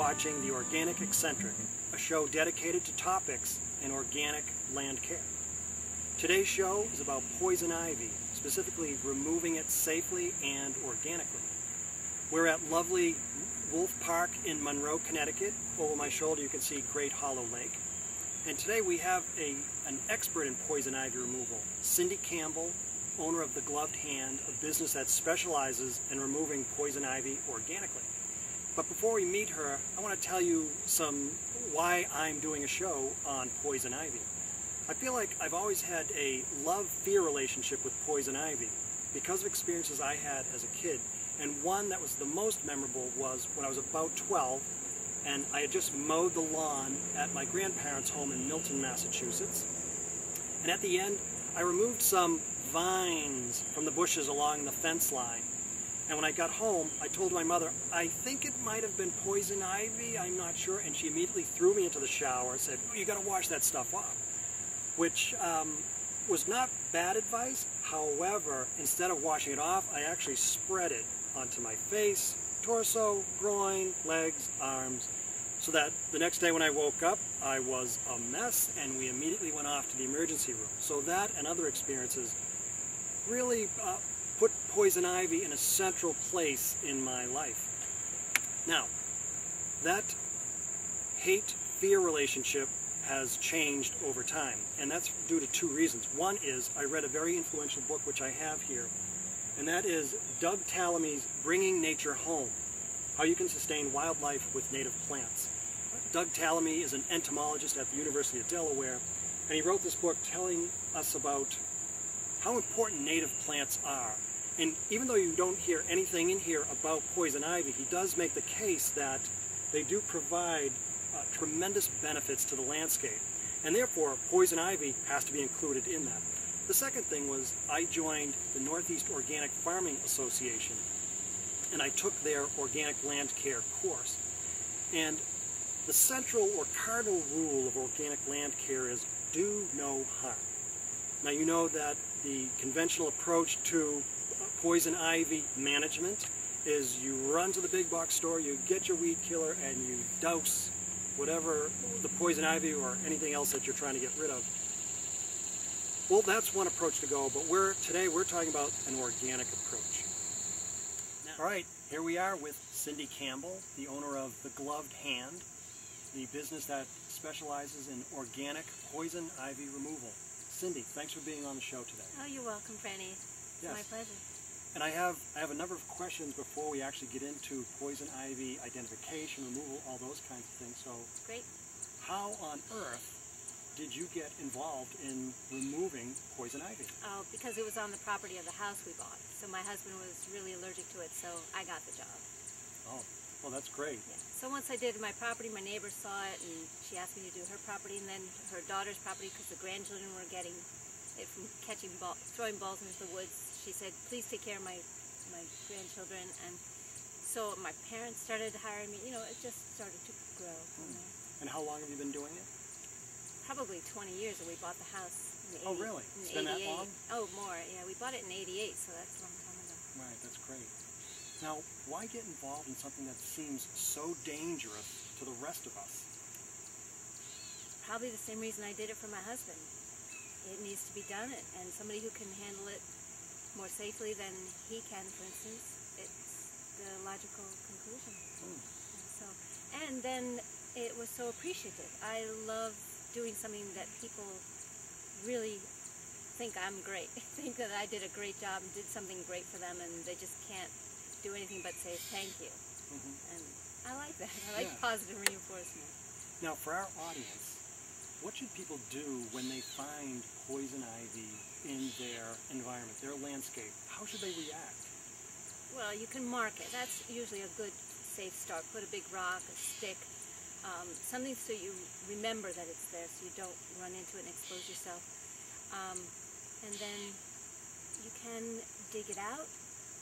watching The Organic Eccentric, a show dedicated to topics in organic land care. Today's show is about poison ivy, specifically removing it safely and organically. We're at lovely Wolf Park in Monroe, Connecticut. Over my shoulder you can see Great Hollow Lake. And today we have an expert in poison ivy removal, Cindy Campbell, owner of The Gloved Hand, a business that specializes in removing poison ivy organically. But before we meet her, I want to tell you why I'm doing a show on poison ivy. I feel like I've always had a love-fear relationship with poison ivy because of experiences I had as a kid. And one that was the most memorable was when I was about 12 and I had just mowed the lawn at my grandparents' home in Milton, Massachusetts. And at the end, I removed some vines from the bushes along the fence line. And when I got home, I told my mother, I think it might have been poison ivy, I'm not sure. And she immediately threw me into the shower and said, oh, you got to wash that stuff off, which was not bad advice. However, instead of washing it off, I actually spread it onto my face, torso, groin, legs, arms, so that the next day when I woke up, I was a mess, and we immediately went off to the emergency room. So that and other experiences really put poison ivy in a central place in my life. Now, that hate-fear relationship has changed over time, and that's due to two reasons. One is I read a very influential book, which I have here, and that is Doug Tallamy's Bringing Nature Home, How You Can Sustain Wildlife with Native Plants. Doug Tallamy is an entomologist at the University of Delaware, and he wrote this book telling us about how important native plants are. And even though you don't hear anything in here about poison ivy, he does make the case that they do provide tremendous benefits to the landscape. And therefore, poison ivy has to be included in that. The second thing was I joined the Northeast Organic Farming Association, and I took their organic land care course. And the central or cardinal rule of organic land care is do no harm. Now you know that the conventional approach to poison ivy management is you run to the big box store, you get your weed killer, and you douse whatever the poison ivy or anything else that you're trying to get rid of. Well, that's one approach to go, but today we're talking about an organic approach. Now, all right, here we are with Cindy Campbell, the owner of The Gloved Hand, the business that specializes in organic poison ivy removal. Cindy, thanks for being on the show today. Oh, you're welcome, Franny. It's my pleasure. And I have a number of questions before we actually get into poison ivy identification, removal, all those kinds of things. So, great. How on earth did you get involved in removing poison ivy? Oh, because it was on the property of the house we bought. So my husband was really allergic to it, so I got the job. Oh, well, that's great. Yeah. So once I did my property, my neighbor saw it, and she asked me to do her property, and then her daughter's property, because the grandchildren were getting it from throwing balls into the woods. She said, please take care of my grandchildren. And so my parents started hiring me. You know, it just started to grow from there. And how long have you been doing it? Probably 20 years, and we bought the house in Oh, really? It's been that long? Oh, more. Yeah, we bought it in '88, so that's a long time ago. Right, that's great. Now, why get involved in something that seems so dangerous to the rest of us? Probably the same reason I did it for my husband. It needs to be done, and somebody who can handle it more safely than he can, for instance, it's the logical conclusion. And then it was so appreciative. I love doing something that people really think I'm great, think that I did a great job and did something great for them, and they just can't do anything but say thank you. And I like that. I like positive reinforcement. Now, for our audience, what should people do when they find poison ivy in their environment, their landscape? How should they react? Well, you can mark it. That's usually a good, safe start. Put a big rock, a stick, something so you remember that it's there, so you don't run into it and expose yourself. And then you can dig it out.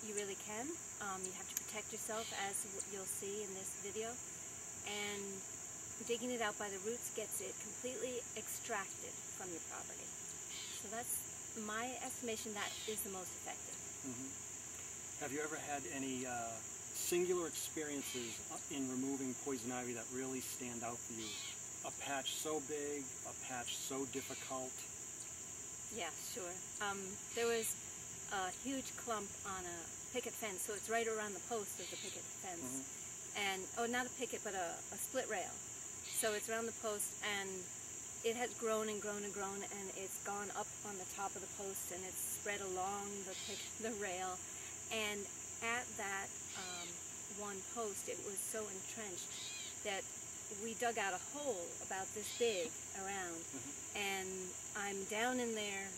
You really can. You have to protect yourself, as you'll see in this video. And digging it out by the roots gets it completely extracted from your property. So that's my estimation, that is the most effective. Have you ever had any singular experiences in removing poison ivy that really stand out for you? A patch so big, a patch so difficult? Yeah, sure. There was a huge clump on a picket fence, so it's right around the post of the picket fence. And, oh, not a picket, but a split rail. So it's around the post, and it has grown and grown and grown, and it's gone up on the top of the post, and it's spread along the rail. And at that one post, it was so entrenched that we dug out a hole about this big around, and I'm down in there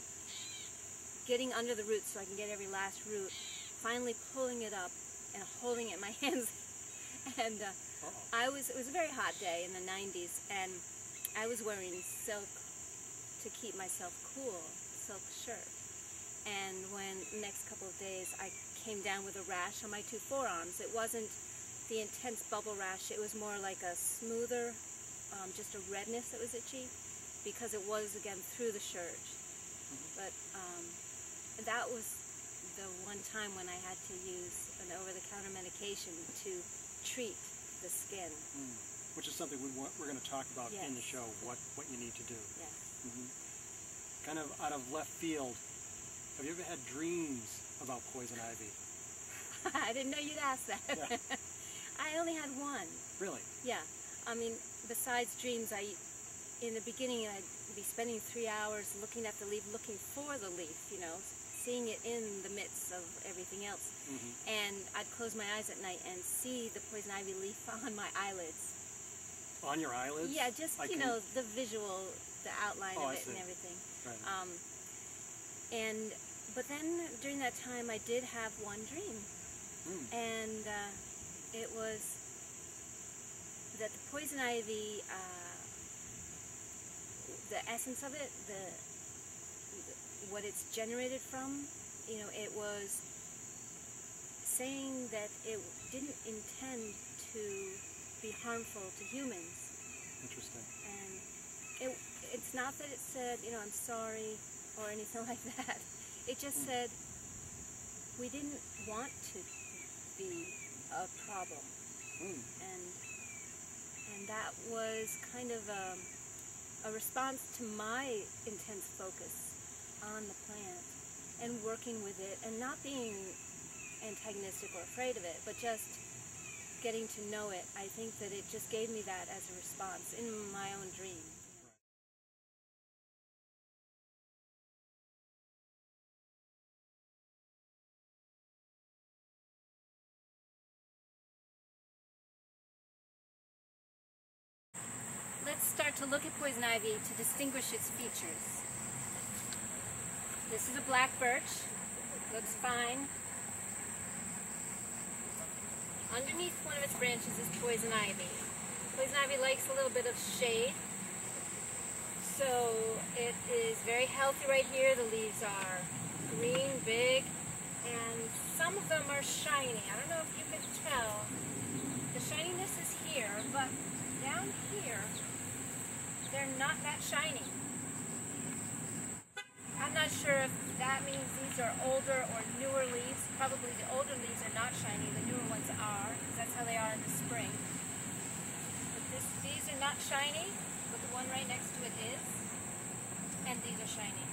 getting under the roots so I can get every last root, finally pulling it up and holding it in my hands. And it was a very hot day in the 90s, and I was wearing silk to keep myself cool, silk shirt. And when the next couple of days I came down with a rash on my 2 forearms, it wasn't the intense bubble rash, it was more like a smoother, just a redness that was itchy, because it was, again, through the shirt. But that was the one time when I had to use an over-the-counter medication to treat the skin. Which is something we're going to talk about in the show, what you need to do. Yes. Kind of out of left field, have you ever had dreams about poison ivy? I didn't know you'd ask that. Yeah. I only had one. Really? Yeah. I mean, besides dreams, in the beginning I'd be spending 3 hours looking at the leaf, looking for the leaf, you know, seeing it in the midst of everything else. And I'd close my eyes at night and see the poison ivy leaf on my eyelids. On your eyelids? Yeah, just, you know, the visual, the outline of it and everything. Right. But then during that time I did have one dream. And it was that the poison ivy, the essence of it, what it's generated from, you know, it was saying that it didn't intend to be harmful to humans. Interesting. And it's not that it said, you know, I'm sorry or anything like that. It just said we didn't want to be a problem. And that was kind of a response to my intense focus on the plant and working with it and not being antagonistic or afraid of it, but just getting to know it. I think that it just gave me that as a response in my own dream. Let's start to look at poison ivy to distinguish its features. This is a black birch, looks fine. Underneath one of its branches is poison ivy. Poison ivy likes a little bit of shade, so it is very healthy right here. The leaves are green, big, and some of them are shiny. I don't know if you can tell. The shininess is here, but down here, they're not that shiny. I'm not sure if that means these are older or newer leaves. Probably the older leaves are not shiny, the newer ones are, because that's how they are in the spring. But these are not shiny, but the one right next to it is, and these are shiny.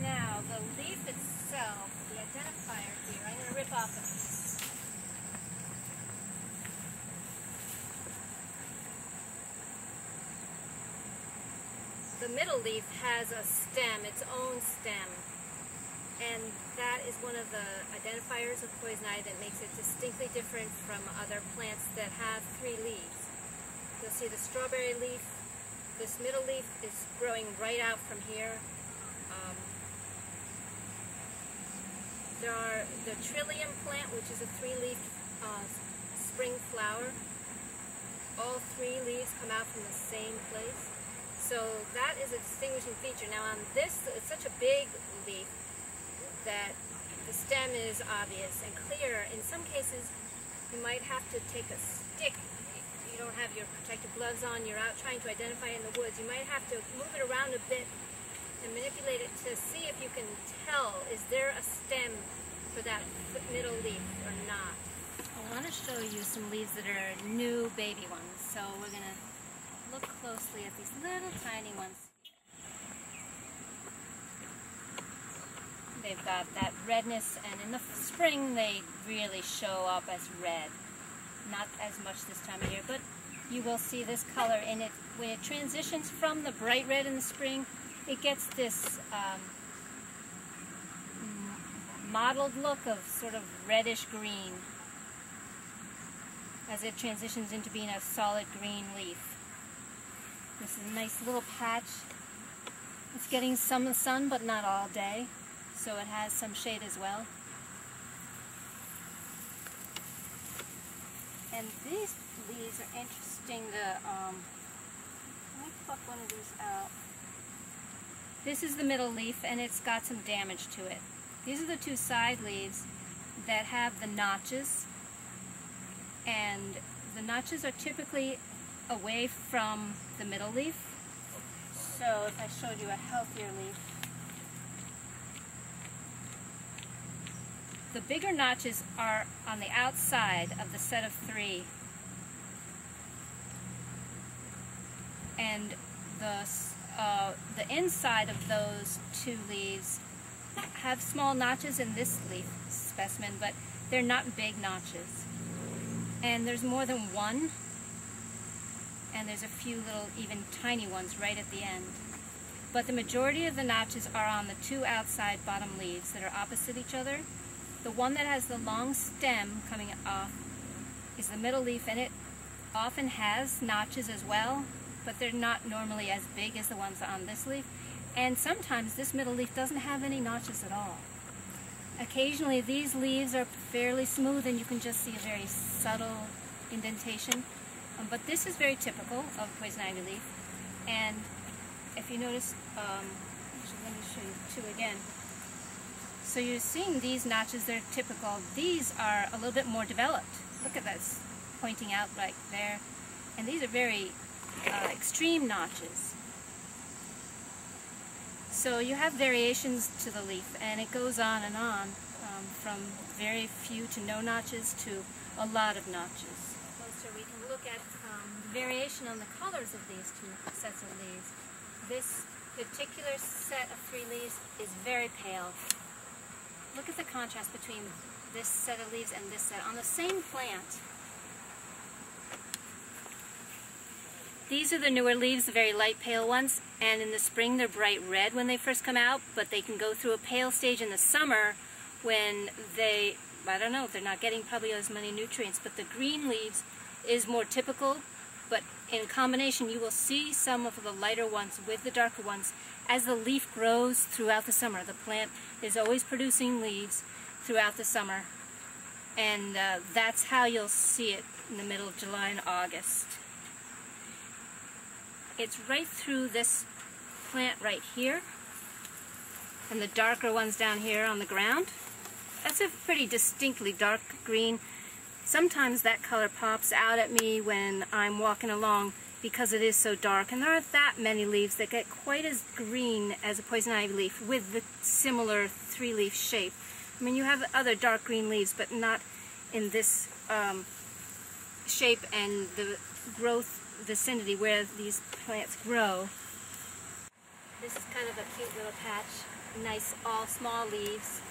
Now, the leaf itself, the identifier here, I'm going to rip off a piece. The middle leaf has a stem, its own stem, and that is one of the identifiers of poison ivy that makes it distinctly different from other plants that have 3 leaves. You'll see the strawberry leaf, this middle leaf is growing right out from here. There are the trillium plant, which is a 3-leaf spring flower. All 3 leaves come out from the same place. So that is a distinguishing feature. Now on this, it's such a big leaf that the stem is obvious and clear. In some cases, you might have to take a stick. You don't have your protective gloves on, you're out trying to identify in the woods. You might have to move it around a bit and manipulate it to see if you can tell, is there a stem for that middle leaf or not? I want to show you some leaves that are new baby ones. So we're going to look closely at these little tiny ones. They've got that redness, and in the spring they really show up as red. Not as much this time of year, but you will see this color in it. When it transitions from the bright red in the spring, it gets this mottled look of sort of reddish green as it transitions into being a solid green leaf. This is a nice little patch. It's getting some sun, but not all day, so it has some shade as well. And these leaves are interesting. Let me pluck one of these out. This is the middle leaf, and it's got some damage to it. These are the two side leaves that have the notches, and the notches are typically away from the middle leaf. So if I showed you a healthier leaf, the bigger notches are on the outside of the set of three, and the inside of those two leaves have small notches in this leaf specimen, but they're not big notches. And there's more than one, and there's a few little, even tiny ones right at the end. But the majority of the notches are on the two outside bottom leaves that are opposite each other. The one that has the long stem coming off is the middle leaf, and it often has notches as well, but they're not normally as big as the ones on this leaf. And sometimes this middle leaf doesn't have any notches at all. Occasionally these leaves are fairly smooth and you can just see a very subtle indentation. But this is very typical of poison ivy leaf. And if you notice, actually let me show you two again. So you're seeing these notches, they're typical. These are a little bit more developed. Look at this pointing out right there. And these are very extreme notches. So you have variations to the leaf, and it goes on and on, from very few to no notches to a lot of notches. Closer we can look at the variation on the colors of these two sets of leaves. This particular set of three leaves is very pale. Look at the contrast between this set of leaves and this set on the same plant. These are the newer leaves, the very light pale ones, and in the spring they're bright red when they first come out, but they can go through a pale stage in the summer when they, I don't know, they're not getting probably as many nutrients, but the green leaves is more typical, but in combination you will see some of the lighter ones with the darker ones as the leaf grows throughout the summer. The plant is always producing leaves throughout the summer, and that's how you'll see it in the middle of July and August. It's right through this plant right here, and the darker ones down here on the ground. That's a pretty distinctly dark green. Sometimes that color pops out at me when I'm walking along because it is so dark, and there aren't that many leaves that get quite as green as a poison ivy leaf with the similar three-leaf shape. I mean, you have other dark green leaves, but not in this shape and the growth vicinity where these plants grow. This is kind of a cute little patch. Nice, all small leaves.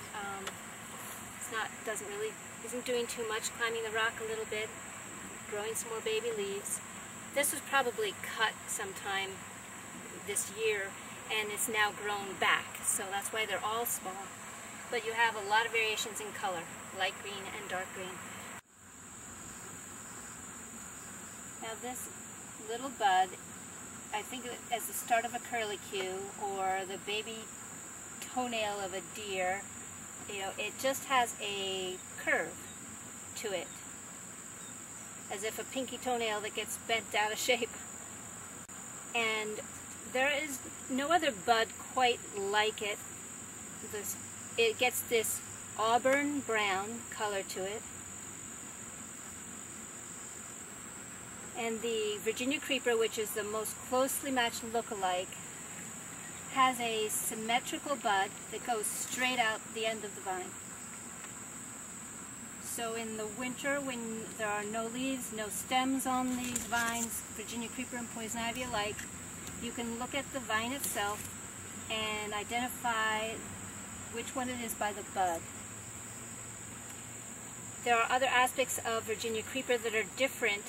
Isn't doing too much, climbing the rock a little bit, growing some more baby leaves. This was probably cut sometime this year, and it's now grown back, so that's why they're all small. But you have a lot of variations in color, light green and dark green. Now this little bud, I think of it as the start of a curlicue or the baby toenail of a deer. You know, it just has a curve to it, as if a pinky toenail that gets bent out of shape. And there is no other bud quite like it. It gets this auburn brown color to it. And the Virginia creeper, which is the most closely matched lookalike, has a symmetrical bud that goes straight out the end of the vine. So in the winter, when there are no leaves, no stems on these vines, Virginia creeper and poison ivy alike, you can look at the vine itself and identify which one it is by the bud. There are other aspects of Virginia creeper that are different,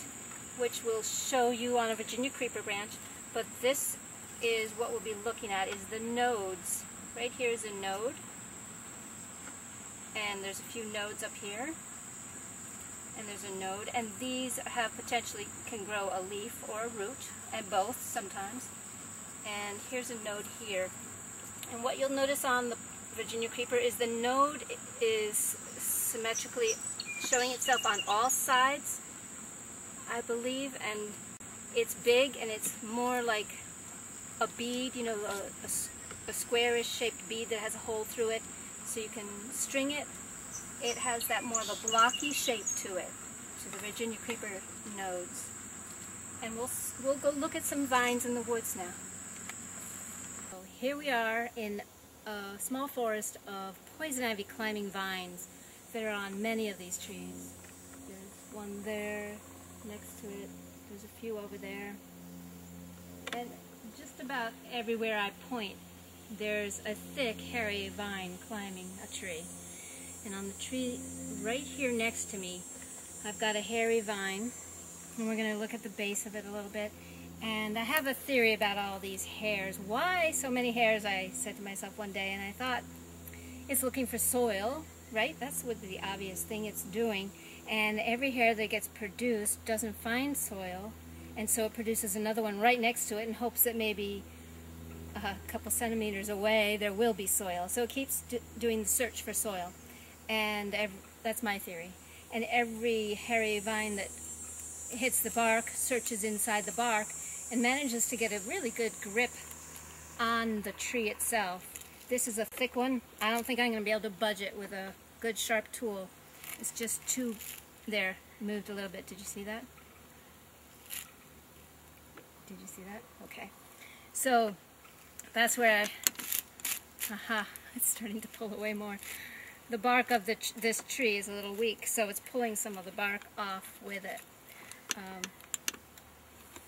which we'll show you on a Virginia creeper branch, but this is what we'll be looking at, is the nodes. Right here is a node, and there's a few nodes up here, and there's a node, and these have potentially can grow a leaf or a root, and both sometimes. And here's a node here. And what you'll notice on the Virginia creeper is the node is symmetrically showing itself on all sides, I believe, and it's big and it's more like a bead, you know, a squarish shaped bead that has a hole through it, so you can string it. It has that more of a blocky shape to it, to the Virginia creeper nodes. And we'll go look at some vines in the woods now. So here we are in a small forest of poison ivy climbing vines that are on many of these trees. There's one there next to it. There's a few over there. And just about everywhere I point, there's a thick, hairy vine climbing a tree. And on the tree right here next to me, I've got a hairy vine, and we're going to look at the base of it a little bit. And I have a theory about all these hairs. Why so many hairs, I said to myself one day, and I thought, it's looking for soil, right? That's what the obvious thing it's doing. And every hair that gets produced doesn't find soil, and so it produces another one right next to it in hopes that maybe a couple centimeters away there will be soil. So it keeps doing the search for soil. And that's my theory. And every hairy vine that hits the bark searches inside the bark and manages to get a really good grip on the tree itself. This is a thick one. I don't think I'm going to be able to budge it with a good sharp tool. It's just too, there, moved a little bit. Did you see that? Did you see that? Okay. So that's where it's starting to pull away more. The bark of this tree is a little weak, so it's pulling some of the bark off with it.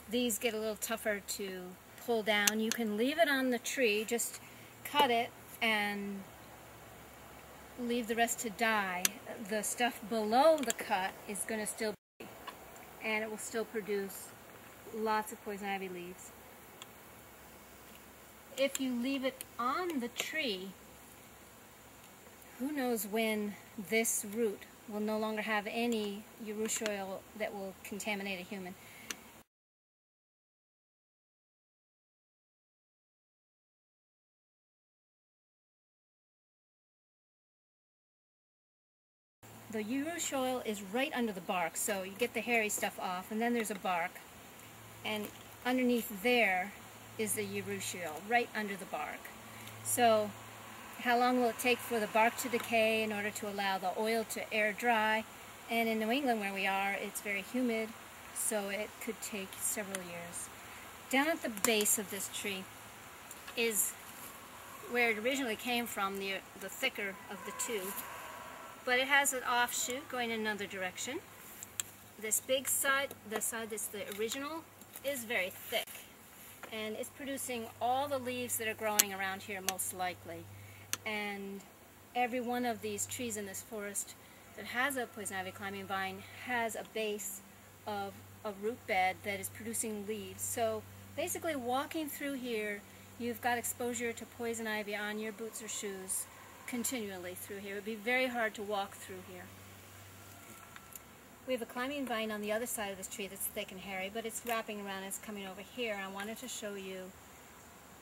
These get a little tougher to pull down. You can leave it on the tree, just cut it and leave the rest to die. The stuff below the cut is going to still be, and it will still produce lots of poison ivy leaves. If you leave it on the tree, who knows when this root will no longer have any urushiol that will contaminate a human. The urushiol is right under the bark, so you get the hairy stuff off, and then there's a bark, and underneath there is the urushiol, right under the bark. So how long will it take for the bark to decay in order to allow the oil to air dry? And in New England where we are, it's very humid, so it could take several years. Down at the base of this tree is where it originally came from, the thicker of the two. But it has an offshoot going in another direction. This big side, the side that's the original, is very thick. And it's producing all the leaves that are growing around here most likely. And every one of these trees in this forest that has a poison ivy climbing vine has a base of a root bed that is producing leaves. So basically walking through here, you've got exposure to poison ivy on your boots or shoes continually through here. It would be very hard to walk through here. We have a climbing vine on the other side of this tree that's thick and hairy, but it's wrapping around and it's coming over here. I wanted to show you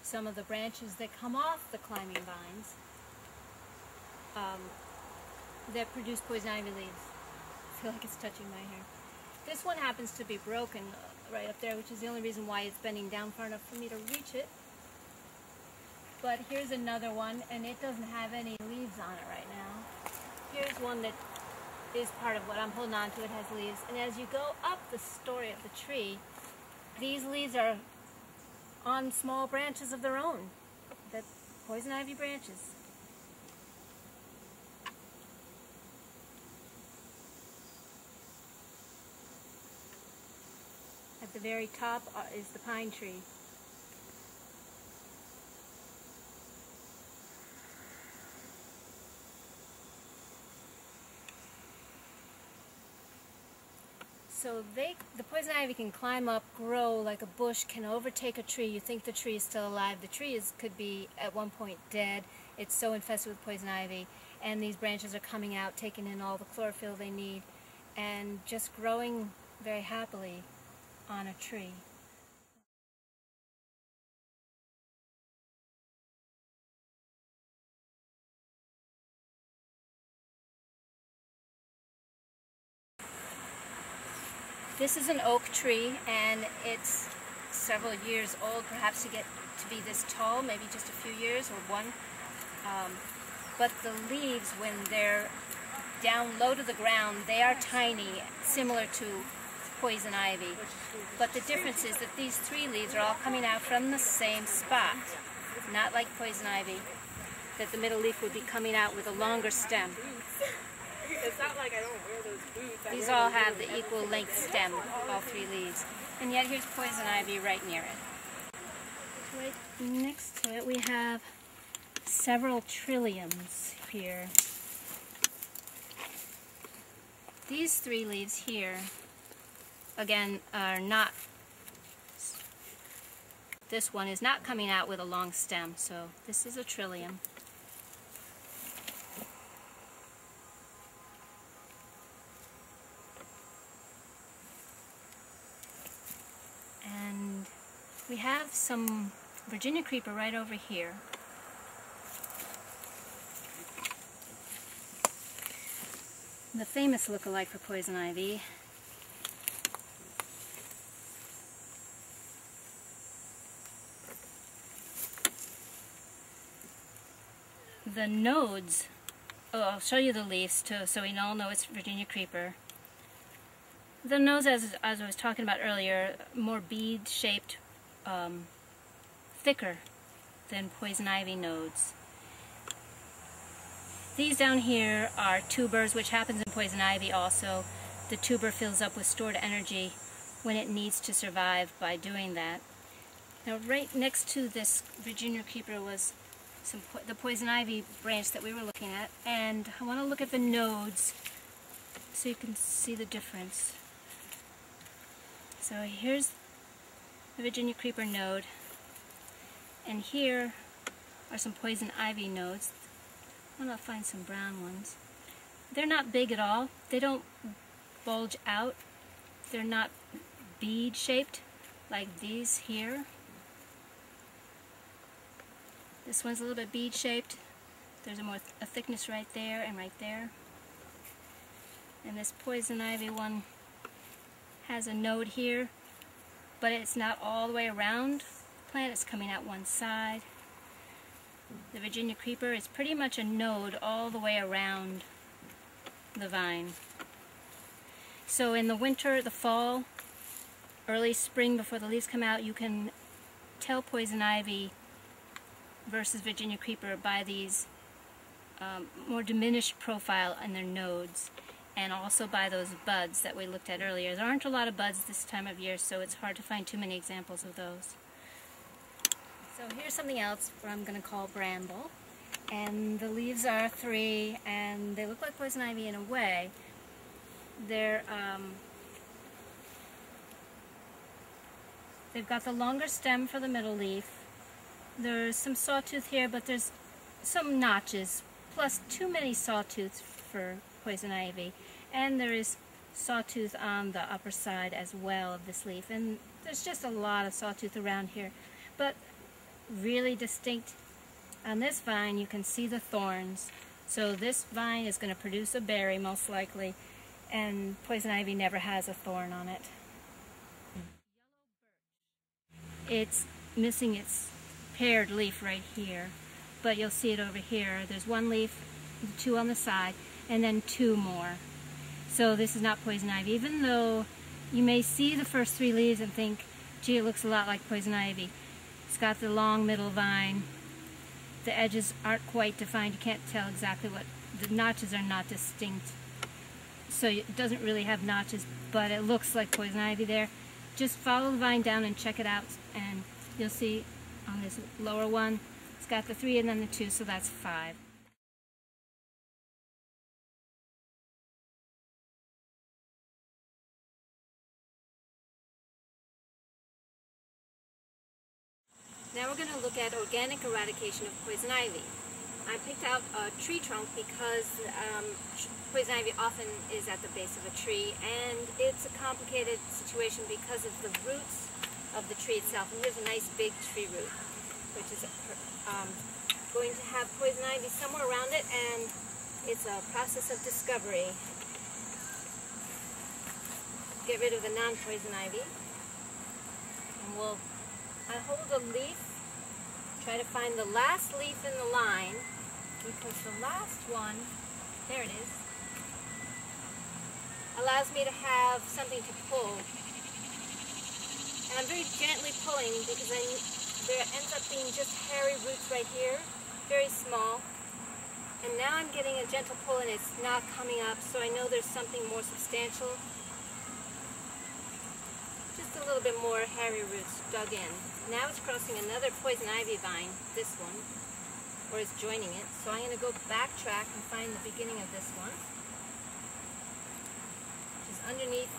some of the branches that come off the climbing vines that produce poison ivy leaves. I feel like it's touching my hair. This one happens to be broken right up there, which is the only reason why it's bending down far enough for me to reach it. But here's another one, and it doesn't have any leaves on it right now. Here's one that is part of what I'm holding on to. It has leaves. And as you go up the story of the tree, these leaves are on small branches of their own. The poison ivy branches. the very top is the pine tree. So the poison ivy can climb up, grow like a bush, can overtake a tree. You think the tree is still alive. The tree could be at one point dead. It's so infested with poison ivy. And these branches are coming out, taking in all the chlorophyll they need, and just growing very happily on a tree. This is an oak tree, and it's several years old, perhaps to get to be this tall, maybe just a few years or one. But the leaves, when they're down low to the ground, they are tiny, similar to poison ivy. But the difference is that these three leaves are all coming out from the same spot, not like poison ivy, that the middle leaf would be coming out with a longer stem. It's not like I don't wear those boots. These all have the equal length stem, all three leaves. And yet here's poison ivy right near it. Right next to it we have several trilliums here. These three leaves here, again, are not, this one is not coming out with a long stem, so this is a trillium. And we have some Virginia creeper right over here. The famous lookalike for poison ivy. The nodes, I'll show you the leaves too, so we all know it's Virginia creeper. The nodes, as I was talking about earlier, more bead-shaped, thicker than poison ivy nodes. These down here are tubers, which happens in poison ivy also. The tuber fills up with stored energy when it needs to survive by doing that. Now right next to this Virginia creeper was the poison ivy branch that we were looking at, and I want to look at the nodes so you can see the difference. So here's the Virginia creeper node, and here are some poison ivy nodes. I'm going to find some brown ones. They're not big at all. They don't bulge out. They're not bead shaped like these here. This one's a little bit bead shaped. There's a thickness right there and right there. And this poison ivy one has a node here, but it's not all the way around the plant. It's coming out one side. The Virginia creeper is pretty much a node all the way around the vine. So in the winter, the fall, early spring before the leaves come out, you can tell poison ivy versus Virginia creeper by these more diminished profile in their nodes, and also by those buds that we looked at earlier. There aren't a lot of buds this time of year, so it's hard to find too many examples of those. So here's something else where I'm going to call bramble, and the leaves are three, and they look like poison ivy in a way. They've got the longer stem for the middle leaf. There's some sawtooth here, but there's some notches, plus too many sawtooths for poison ivy, and there is sawtooth on the upper side as well of this leaf, and there's just a lot of sawtooth around here, but really distinct. On this vine you can see the thorns, so this vine is going to produce a berry most likely, and poison ivy never has a thorn on it. It's missing its paired leaf right here, but you'll see it over here. There's one leaf, two on the side, and then two more. So this is not poison ivy, even though you may see the first three leaves and think, gee, it looks a lot like poison ivy. It's got the long middle vine. The edges aren't quite defined. You can't tell exactly what, the notches are not distinct. So it doesn't really have notches, but it looks like poison ivy there. just follow the vine down and check it out, and you'll see on this lower one, it's got the 3 and then the 2, so that's 5. Now we're going to look at organic eradication of poison ivy. I picked out a tree trunk because poison ivy often is at the base of a tree, and it's a complicated situation because of the roots of the tree itself. And here's a nice big tree root, which is going to have poison ivy somewhere around it, and it's a process of discovery. Get rid of the non-poison ivy, and I hold a leaf, try to find the last leaf in the line, because the last one, there it is, allows me to have something to pull. And I'm very gently pulling because there ends up being just hairy roots right here, very small. And now I'm getting a gentle pull and it's not coming up, so I know there's something more substantial. Just a little bit more hairy roots dug in. Now it's crossing another poison ivy vine, this one, or it's joining it. So I'm going to go backtrack and find the beginning of this one, which is underneath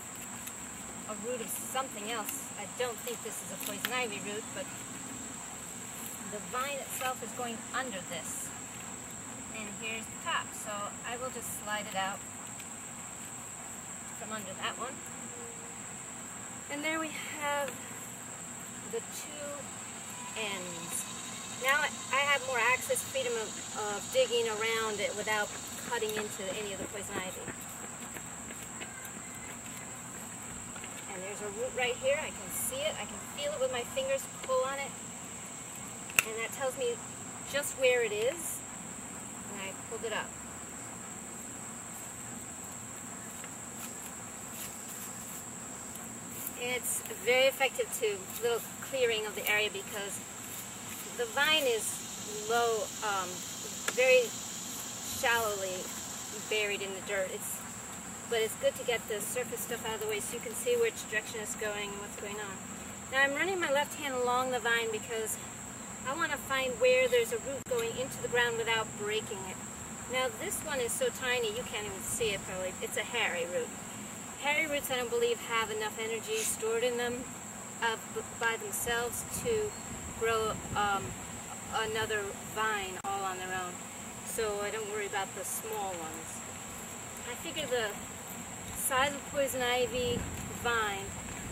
a root of something else. I don't think this is a poison ivy root, but the vine itself is going under this. And here's the top, so I will just slide it out from under that one. And there we have the 2 ends. Now I have more access, freedom of digging around it without cutting into any of the poison ivy. And there's a root right here. I can see it. I can feel it with my fingers, pull on it. And that tells me just where it is. And I pulled it up. It's very effective to little clearing of the area because the vine is low, very shallowly buried in the dirt. But it's good to get the surface stuff out of the way so you can see which direction it's going and what's going on. Now I'm running my left hand along the vine because I want to find where there's a root going into the ground without breaking it. Now this one is so tiny you can't even see it probably. It's a hairy root. Hairy roots, I don't believe, have enough energy stored in them by themselves to grow another vine all on their own. So I don't worry about the small ones. I figure the size of poison ivy vine,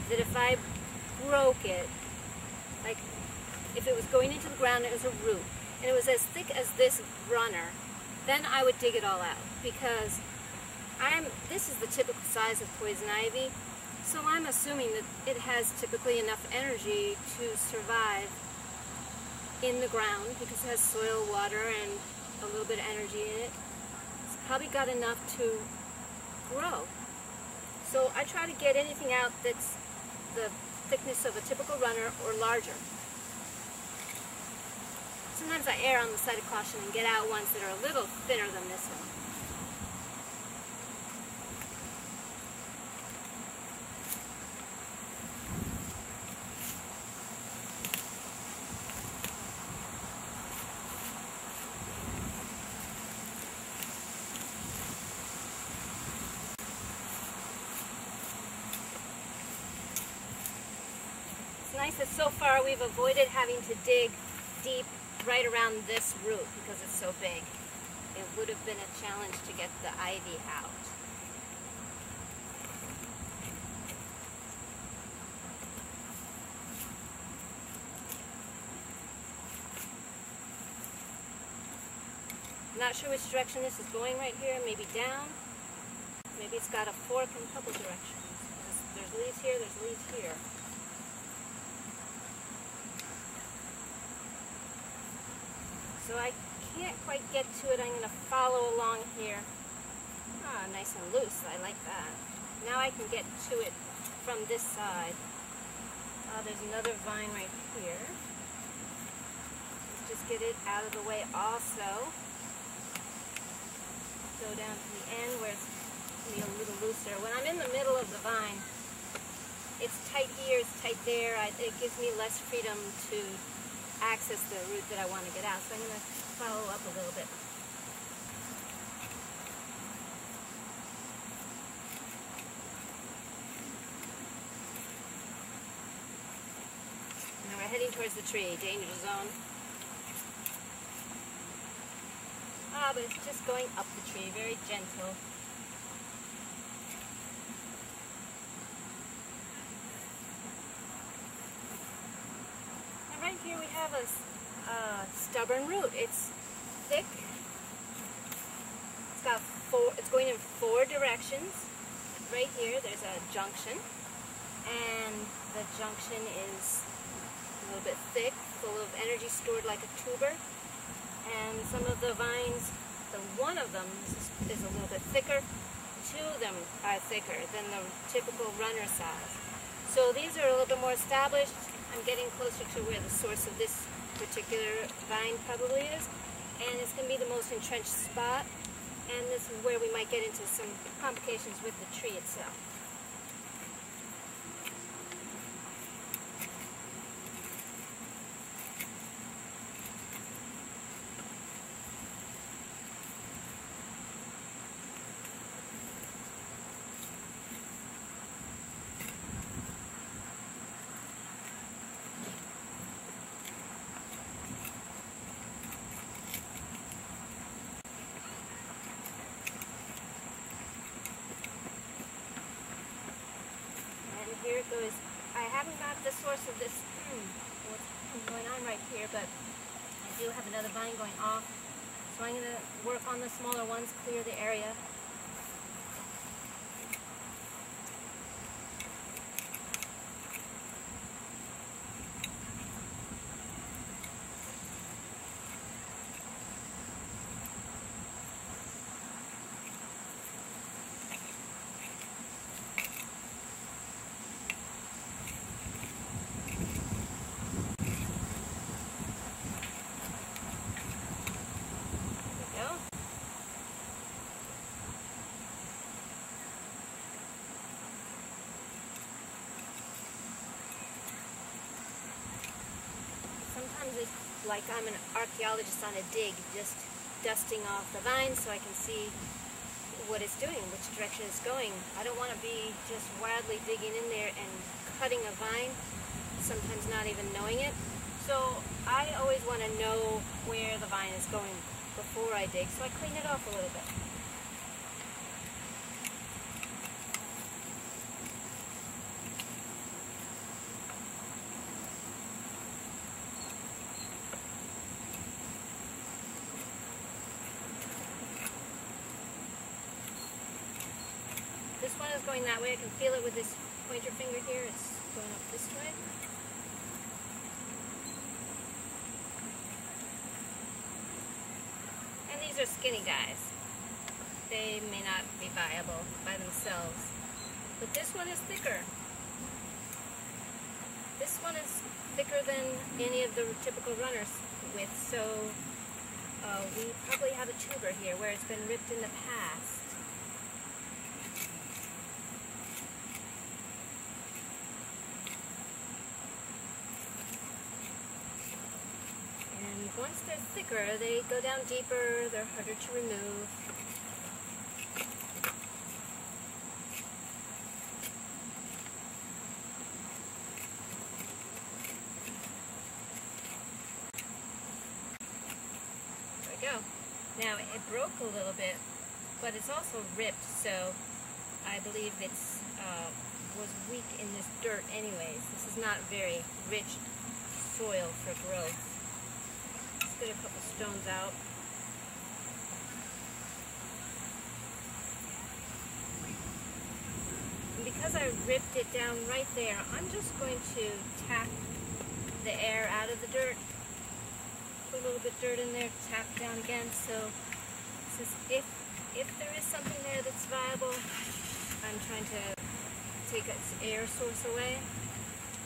that if I broke it, like if it was going into the ground, it was a root, and it was as thick as this runner, then I would dig it all out because this is the typical size of poison ivy, so I'm assuming that it has typically enough energy to survive in the ground because it has soil, water, and a little bit of energy in it. It's probably got enough to grow. So I try to get anything out that's the thickness of a typical runner or larger. Sometimes I err on the side of caution and get out ones that are a little thinner than this one. It's nice that so far we've avoided having to dig deep right around this root because it's so big. It would have been a challenge to get the ivy out. I'm not sure which direction this is going right here. Maybe down. Maybe it's got a fork in a couple directions. There's leaves here, there's leaves here. So I can't quite get to it. I'm going to follow along here. Ah, nice and loose. I like that. Now I can get to it from this side. There's another vine right here. Let's just get it out of the way also. Go down to the end where it's going to be a little looser. When I'm in the middle of the vine, it's tight here, it's tight there. It gives me less freedom to access the root that I want to get out. So I'm going to follow up a little bit. Now we're heading towards the tree, danger zone. Ah, but it's just going up the tree, very gentle. And right here we have a stubborn root. It's thick. It's going in 4 directions. Right here, there's a junction, and the junction is a little bit thick, full of energy stored like a tuber. And some of the vines, one of them is a little bit thicker. 2 of them are thicker than the typical runner size. So these are a little bit more established. I'm getting closer to where the source of this particular vine probably is. And it's going to be the most entrenched spot. And this is where we might get into some complications with the tree itself. Here it goes. I haven't got the source of this, what's going on right here, but I do have another vine going off. So I'm going to work on the smaller ones, clear the area. It's like I'm an archaeologist on a dig, just dusting off the vine so I can see what it's doing, which direction it's going. I don't want to be just wildly digging in there and cutting a vine, sometimes not even knowing it. So I always want to know where the vine is going before I dig, so I clean it off a little bit. This one is going that way. I can feel it with this pointer finger here. It's going up this way. And these are skinny guys. They may not be viable by themselves. But this one is thicker. This one is thicker than any of the typical runners with, so we probably have a tuber here where it's been ripped in the past. Once they're thicker, they go down deeper, they're harder to remove. There we go. Now, it broke a little bit, but it's also ripped, so I believe it's was weak in this dirt anyways. This is not very rich soil for growth. Get a couple stones out. And because I ripped it down right there, I'm just going to tap the air out of the dirt. Put a little bit of dirt in there, tap down again. So this is if there is something there that's viable, I'm trying to take its air source away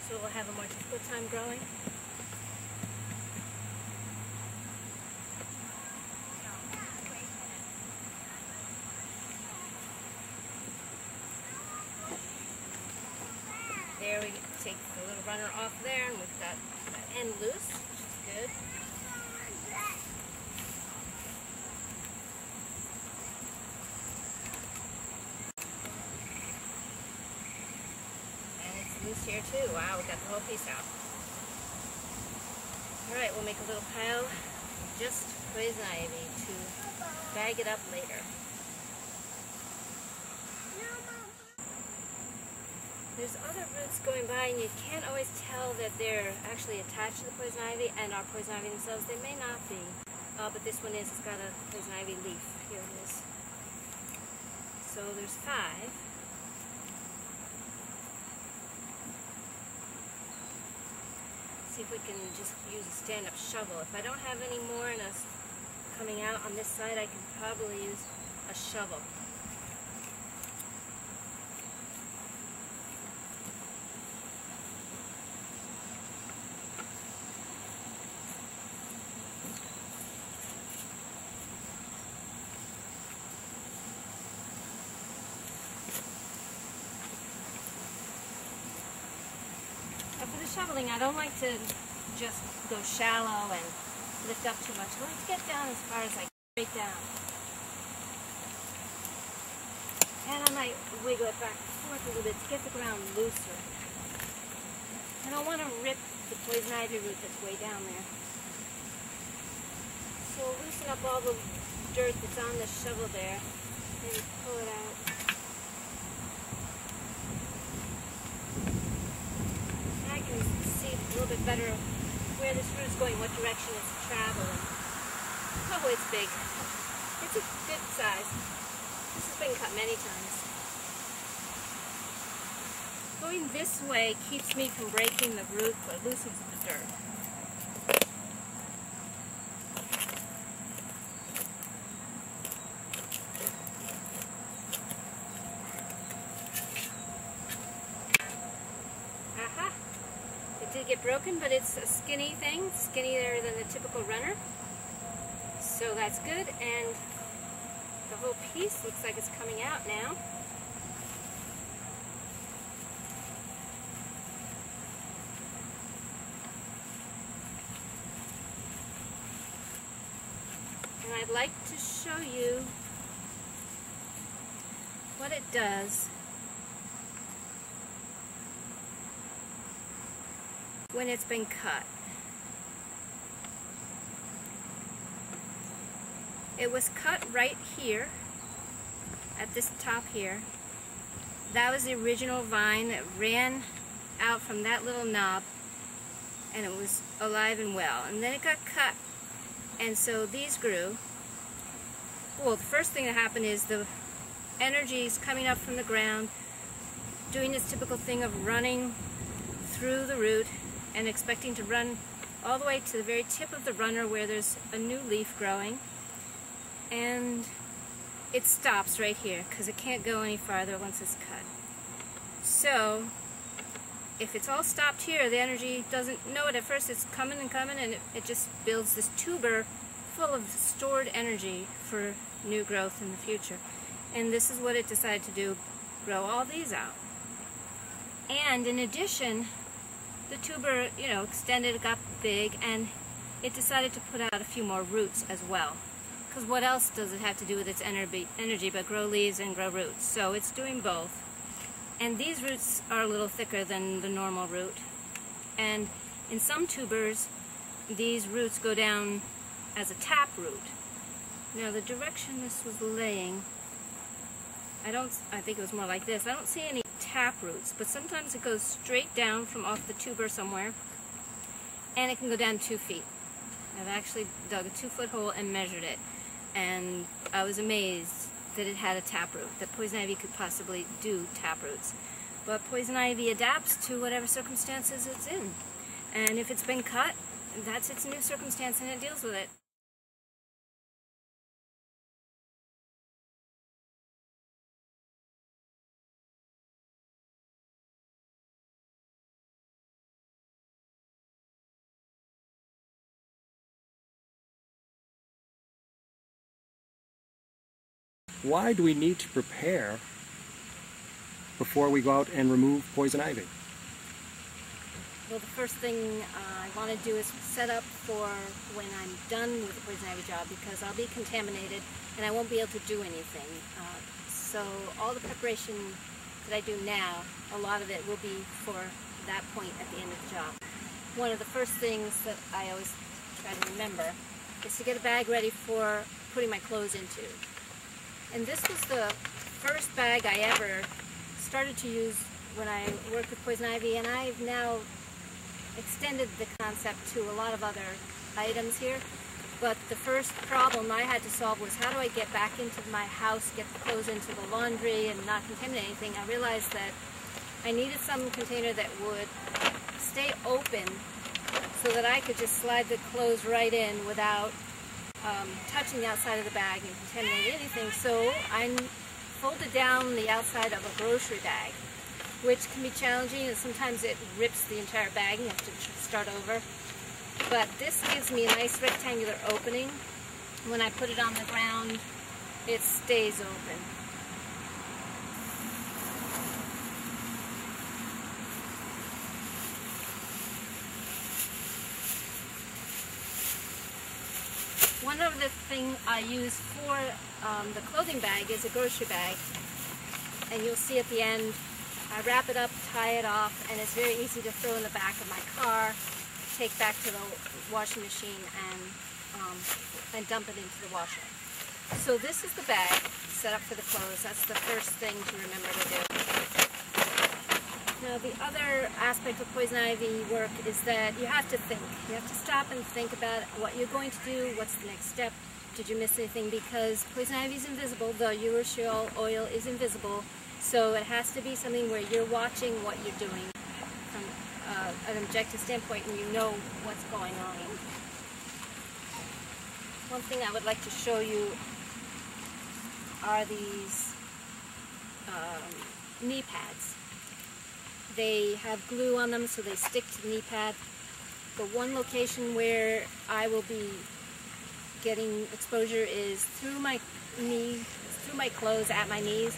so it will have a more difficult time growing. runner off there, and we've got that end loose, which is good. And it's loose here too. Wow, we got the whole piece out. Alright, we'll make a little pile of just poison ivy to bag it up later. There's other roots going by, and you can't always tell that they're actually attached to the poison ivy and are poison ivy themselves. They may not be, but this one is. It's got a poison ivy leaf. Here it is. So there's 5. See if we can just use a stand-up shovel. If I don't have any more and us coming out on this side, I can probably use a shovel. For the shoveling, I don't like to just go shallow and lift up too much. I like to get down as far as I can, straight down. And I might wiggle it back and forth a little bit to get the ground looser. I don't want to rip the poison ivy root that's way down there. So we'll loosen up all the dirt that's on the shovel there and pull it out. A little bit better where this root is going, what direction it's traveling. Oh, it's big. It's a good size. This has been cut many times. Going this way keeps me from breaking the root, but loosens the dirt. Did get broken, but it's a skinny thing, skinnier than the typical runner, so that's good. And the whole piece looks like it's coming out now. And I'd like to show you what it does when it's been cut. It was cut right here at this top here. That was the original vine that ran out from that little knob, and it was alive and well. And then it got cut, and so these grew. Well, the first thing that happened is the energy is coming up from the ground, doing this typical thing of running through the root and expecting to run all the way to the very tip of the runner where there's a new leaf growing, and it stops right here because it can't go any farther once it's cut. So if it's all stopped here, the energy doesn't know it at first. It's coming and coming, and it just builds this tuber full of stored energy for new growth in the future. And this is what it decided to do, grow all these out. And in addition, the tuber, extended, got big, and it decided to put out a few more roots as well. Because what else does it have to do with its energy but grow leaves and grow roots? So it's doing both. And these roots are a little thicker than the normal root. And in some tubers, these roots go down as a tap root. Now the direction this was laying, I think it was more like this. I don't see any tap roots, but sometimes it goes straight down from off the tuber somewhere, and it can go down 2 feet. I've actually dug a 2-foot hole and measured it, and I was amazed that it had a tap root, that poison ivy could possibly do tap roots. But poison ivy adapts to whatever circumstances it's in, and if it's been cut, that's its new circumstance and it deals with it. Why do we need to prepare before we go out and remove poison ivy? Well, the first thing I want to do is set up for when I'm done with the poison ivy job, because I'll be contaminated and I won't be able to do anything. So all the preparation that I do now, a lot of it will be for that point at the end of the job. One of the first things that I always try to remember is to get a bag ready for putting my clothes into. And this was the first bag I ever started to use when I worked with poison ivy, and I've now extended the concept to a lot of other items here. But the first problem I had to solve was, how do I get back into my house, get the clothes into the laundry and not contaminate anything? I realized that I needed some container that would stay open so that I could just slide the clothes right in without touching the outside of the bag and contaminating anything. So I folded down the outside of a grocery bag, which can be challenging, and sometimes it rips the entire bag and you have to start over. But this gives me a nice rectangular opening. When I put it on the ground, it stays open. One other thing I use for the clothing bag is a grocery bag, and you'll see at the end, I wrap it up, tie it off, and it's very easy to throw in the back of my car, take back to the washing machine, and dump it into the washer. So this is the bag set up for the clothes. That's the first thing to remember to do. Now, the other aspect of poison ivy work is that you have to think. You have to stop and think about what you're going to do, what's the next step, did you miss anything? Because poison ivy is invisible, the urushiol oil is invisible, so it has to be something where you're watching what you're doing from an objective standpoint, and you know what's going on. One thing I would like to show you are these knee pads. They have glue on them so they stick to the knee pad. The one location where I will be getting exposure is through my knee, through my clothes at my knees.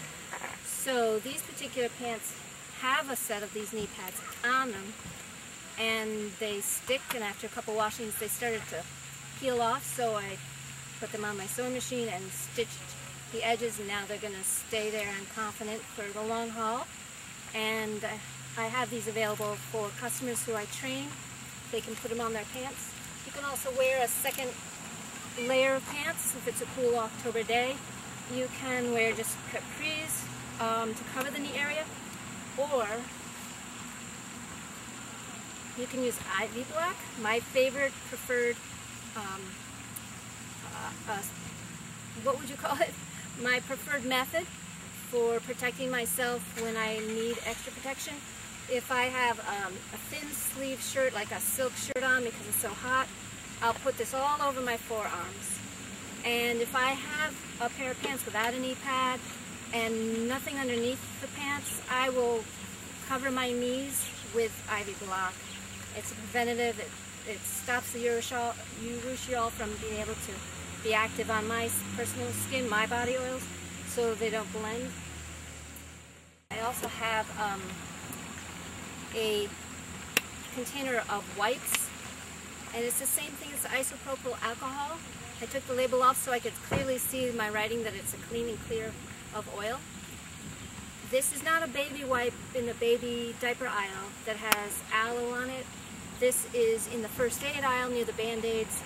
So these particular pants have a set of these knee pads on them, and they stick, and after a couple washings they started to peel off, so I put them on my sewing machine and stitched the edges, and now they're going to stay there, I'm confident, for the long haul. And I have these available for customers who I train. They can put them on their pants. You can also wear a second layer of pants if it's a cool October day. You can wear just capris to cover the knee area, or you can use ivy black. My favorite preferred, what would you call it? My preferred method for protecting myself when I need extra protection. If I have a thin sleeve shirt, like a silk shirt on because it's so hot, I'll put this all over my forearms. And if I have a pair of pants without a knee pad and nothing underneath the pants, I will cover my knees with ivy block. It's a preventative. It stops the urushiol from being able to be active on my personal skin, my body oils, so they don't blend. I also have a container of wipes, and it's the same thing as isopropyl alcohol. I took the label off so I could clearly see my writing that it's a clean and clear of oil. This is not a baby wipe in the baby diaper aisle that has aloe on it. This is in the first aid aisle near the Band-Aids.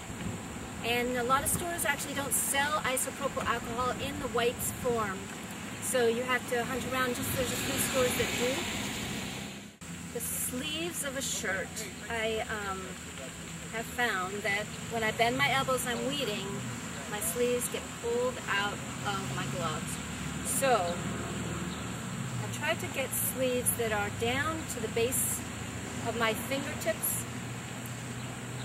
And a lot of stores actually don't sell isopropyl alcohol in the wipes form. So you have to hunt around. Just there's a few stores that do. The sleeves of a shirt, I have found that when I bend my elbows and I'm weeding, my sleeves get pulled out of my gloves. So I tried to get sleeves that are down to the base of my fingertips,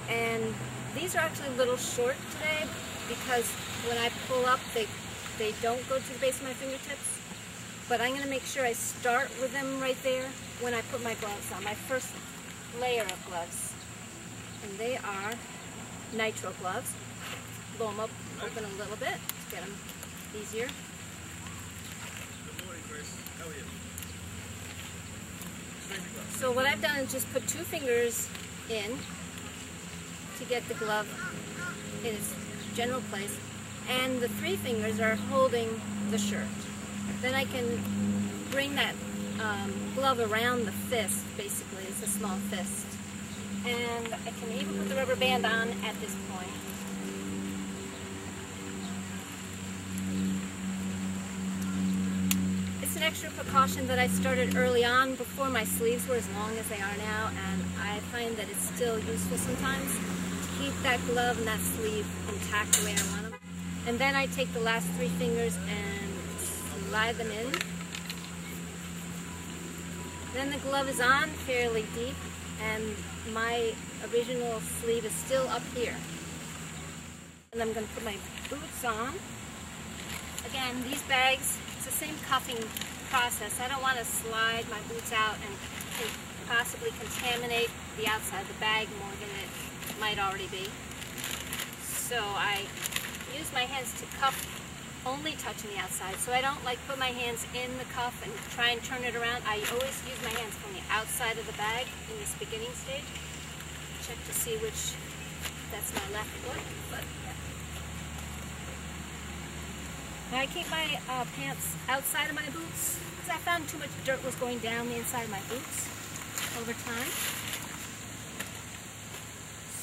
and these are actually a little short today because when I pull up they don't go to the base of my fingertips, but I'm going to make sure I start with them right there when I put my gloves on, my first layer of gloves. And they are nitro gloves. Blow them up, open a little bit to get them easier. Good morning, Chris. How are you? So what I've done is just put 2 fingers in to get the glove in its general place, and the 3 fingers are holding the shirt. Then I can bring that glove around the fist, basically. It's a small fist. And I can even put the rubber band on at this point. It's an extra precaution that I started early on before my sleeves were as long as they are now, and I find that it's still useful sometimes to keep that glove and that sleeve intact the way I want them. And then I take the last 3 fingers and slide them in. Then the glove is on fairly deep, and my original sleeve is still up here. And I'm going to put my boots on. Again, these bags, it's the same cuffing process. I don't want to slide my boots out and possibly contaminate the outside of the bag more than it might already be. So I use my hands to cuff, only touching the outside. So I don't like put my hands in the cuff and try and turn it around. I always use my hands from the outside of the bag in this beginning stage. Check to see which, that's my left foot. But yeah. Now I keep my pants outside of my boots because I found too much dirt was going down the inside of my boots over time.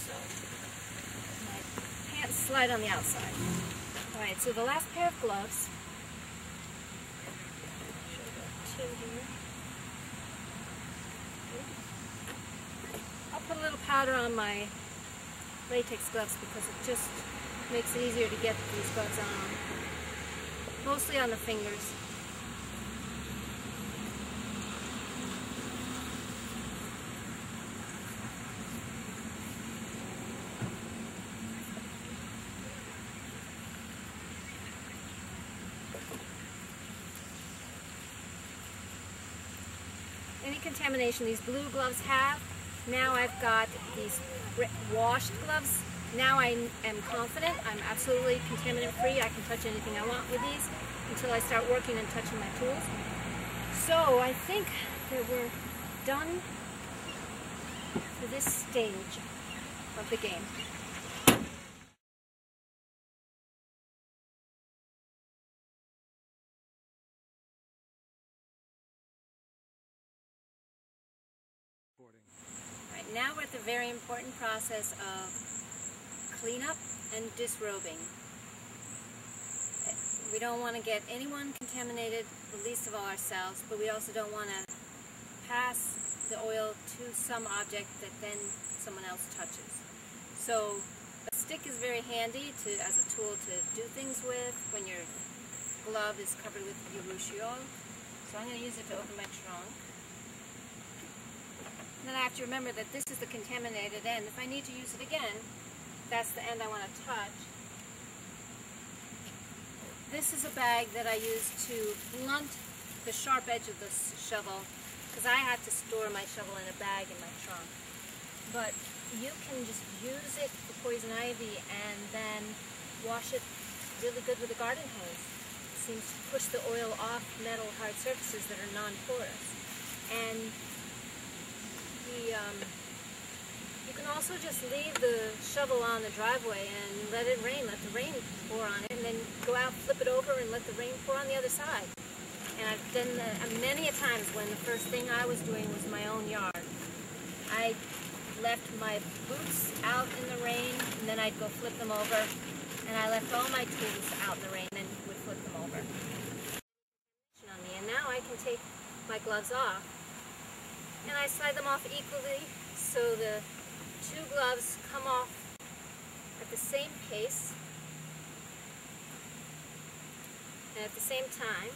So my pants slide on the outside. Alright, so the last pair of gloves. Show the 2 here. I'll put a little powder on my latex gloves because it just makes it easier to get these gloves on. Mostly on the fingers. Any contamination these blue gloves have, now I've got these washed gloves. Now I am confident, I'm absolutely contaminant free, I can touch anything I want with these until I start working and touching my tools. So I think that we're done for this stage of the game. Right, now we're at the very important process of cleanup and disrobing. We don't want to get anyone contaminated, least of all ourselves, but we also don't want to pass the oil to some object that then someone else touches. So a stick is very handy as a tool to do things with when your glove is covered with urushiol. So I'm going to use it to open my trunk. And then I have to remember that this is the contaminated end. If I need to use it again, that's the end I want to touch. This is a bag that I use to blunt the sharp edge of the shovel because I have to store my shovel in a bag in my trunk. But you can just use it for poison ivy and then wash it really good with a garden hose. It seems to push the oil off metal hard surfaces that are non-porous. And you can also just leave the shovel on the driveway and let it rain, let the rain pour on it, and then go out, flip it over, and let the rain pour on the other side. And I've done that many a times when the first thing I was doing was my own yard. I left my boots out in the rain, and then I'd go flip them over, and I left all my tools out in the rain and would flip them over. And now I can take my gloves off, and I slide them off equally so the 2 gloves come off at the same pace and at the same time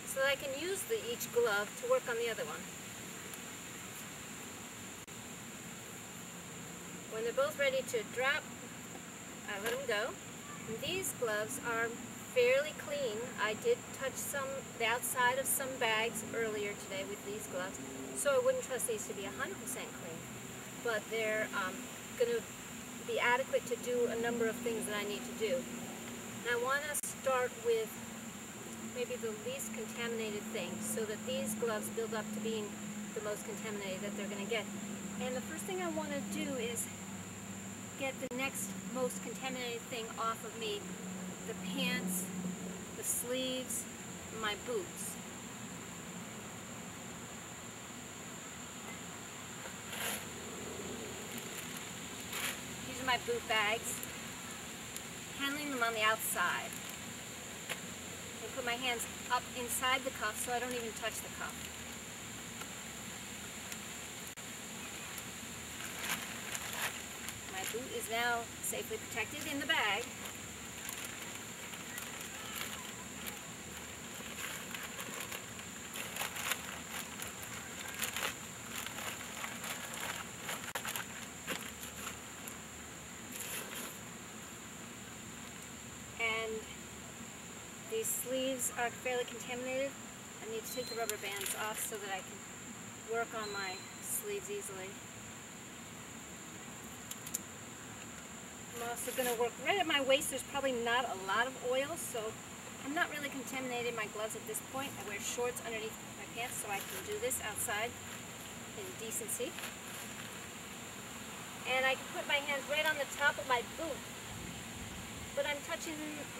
so that I can use each glove to work on the other one. When they're both ready to drop, I let them go. And these gloves are fairly clean. I did touch the outside of some bags earlier today with these gloves, so I wouldn't trust these to be 100% clean. But they're going to be adequate to do a number of things that I need to do. And I want to start with maybe the least contaminated thing, so that these gloves build up to being the most contaminated that they're going to get. And the first thing I want to do is get the next most contaminated thing off of me: the pants, the sleeves, my boots. These are my boot bags. Handling them on the outside. I put my hands up inside the cuff so I don't even touch the cuff. My boot is now safely protected in the bag. And these sleeves are fairly contaminated. I need to take the rubber bands off so that I can work on my sleeves easily. I'm also going to work right at my waist. There's probably not a lot of oil, so I'm not really contaminating my gloves at this point. I wear shorts underneath my pants so I can do this outside in decency. And I can put my hands right on the top of my boot, but I'm touching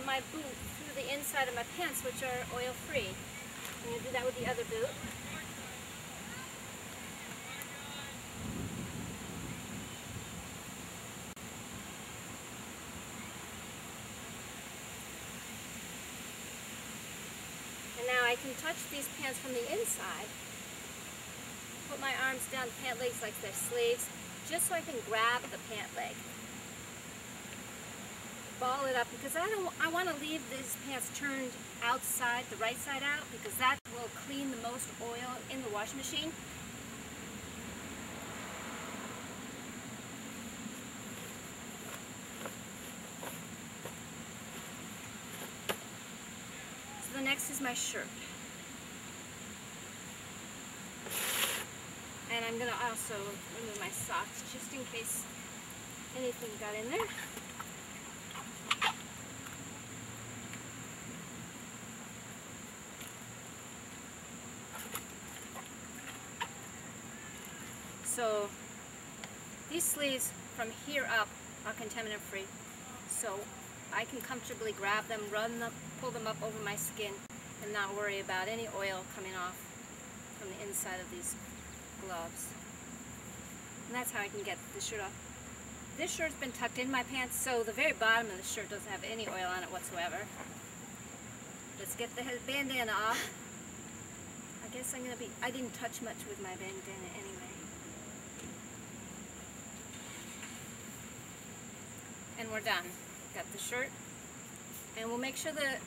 my boot through the inside of my pants, which are oil-free. I'm going to do that with the other boot. And now I can touch these pants from the inside, put my arms down the pant legs like they're sleeves, just so I can grab the pant leg. Ball it up, because I want to leave these pants turned outside, the right side out, because that will clean the most oil in the washing machine. So the next is my shirt. And I'm going to also remove my socks just in case anything got in there. So these sleeves from here up are contaminant free, so I can comfortably grab them, run them, pull them up over my skin, and not worry about any oil coming off from the inside of these gloves. And that's how I can get the shirt off. This shirt's been tucked in my pants, so the very bottom of the shirt doesn't have any oil on it whatsoever. Let's get the bandana off. I guess I didn't touch much with my bandana anyway. And we're done. Got the shirt. And we'll make sure the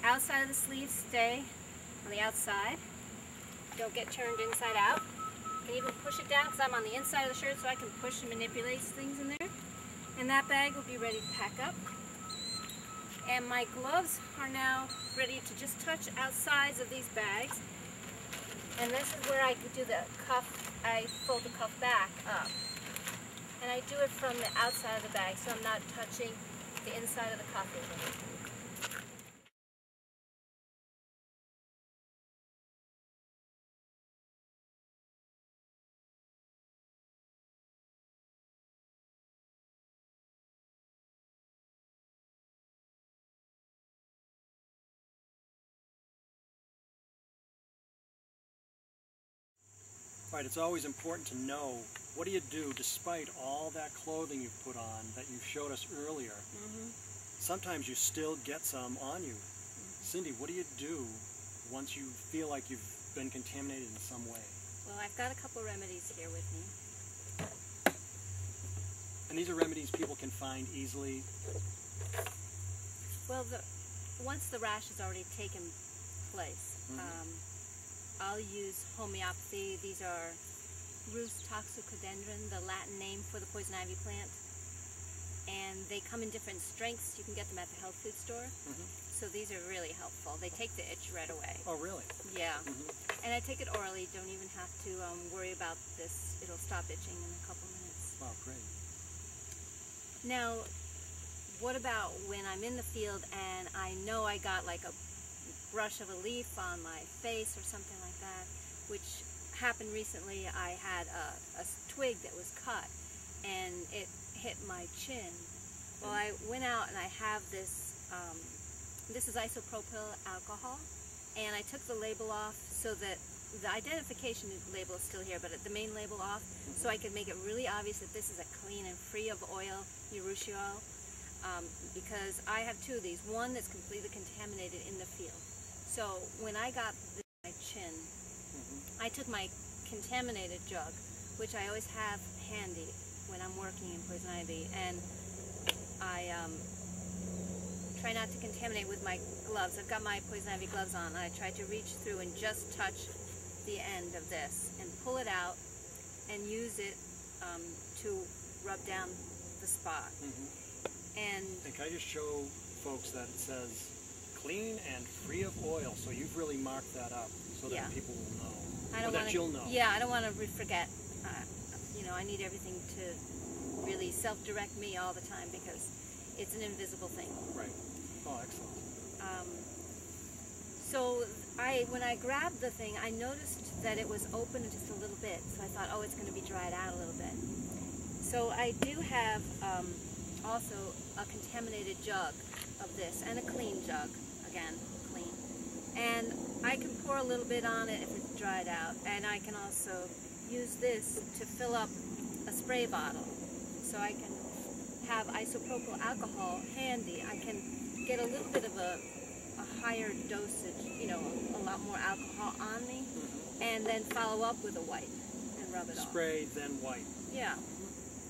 outside of the sleeves stay on the outside. Don't get turned inside out. You can even push it down because I'm on the inside of the shirt, so I can push and manipulate things in there. And that bag will be ready to pack up. And my gloves are now ready to just touch outsides of these bags. And this is where I could do the cuff. I fold the cuff back up. And I do it from the outside of the bag, so I'm not touching the inside of the cuff. Right, it's always important to know, what do you do despite all that clothing you've put on that you showed us earlier? Sometimes you still get some on you. Cindy, what do you do once you feel like you've been contaminated in some way? Well, I've got a couple remedies here with me. And these are remedies people can find easily? Well, once the rash has already taken place, I'll use homeopathy. These are rhus toxicodendron, the Latin name for the poison ivy plant. And they come in different strengths. You can get them at the health food store. So these are really helpful. They take the itch right away. Oh, really? Yeah. And I take it orally. Don't even have to worry about this. It'll stop itching in a couple minutes. Wow, great. Now, what about when I'm in the field and I know I got like a brush of a leaf on my face or something like that, which happened recently. I had a twig that was cut and it hit my chin. Well, I went out and I have this, this is isopropyl alcohol, and I took the label off so that the identification label is still here, but the main label off, so I could make it really obvious that this is a clean and free of oil urushiol, because I have two of these, one that's completely contaminated in the field. So when I got this on my chin, I took my contaminated jug, which I always have handy when I'm working in poison ivy, and I try not to contaminate with my gloves. I've got my poison ivy gloves on, and I try to reach through and just touch the end of this and pull it out and use it to rub down the spot. And can I just show folks that it says clean and free of oil, so you've really marked that up so that people will know. You'll know. Yeah, I don't want to forget. You know, I need everything to really self-direct me all the time because it's an invisible thing. Right. Oh, excellent. So when I grabbed the thing, I noticed that it was open just a little bit. So I thought, oh, it's going to be dried out a little bit. So I do have also a contaminated jug of this and a clean jug, again, clean. And I can pour a little bit on it if it's dried out, and I can also use this to fill up a spray bottle. So I can have isopropyl alcohol handy. I can get a little bit of a higher dosage, you know, a lot more alcohol on me, and then follow up with a wipe and rub it off. Spray, then wipe. Yeah.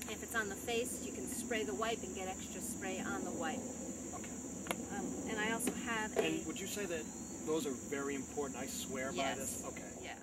If it's on the face, you can spray the wipe and get extra spray on the wipe. Okay. And I also have And would you say that those are very important? I swear by this? Okay. Yeah.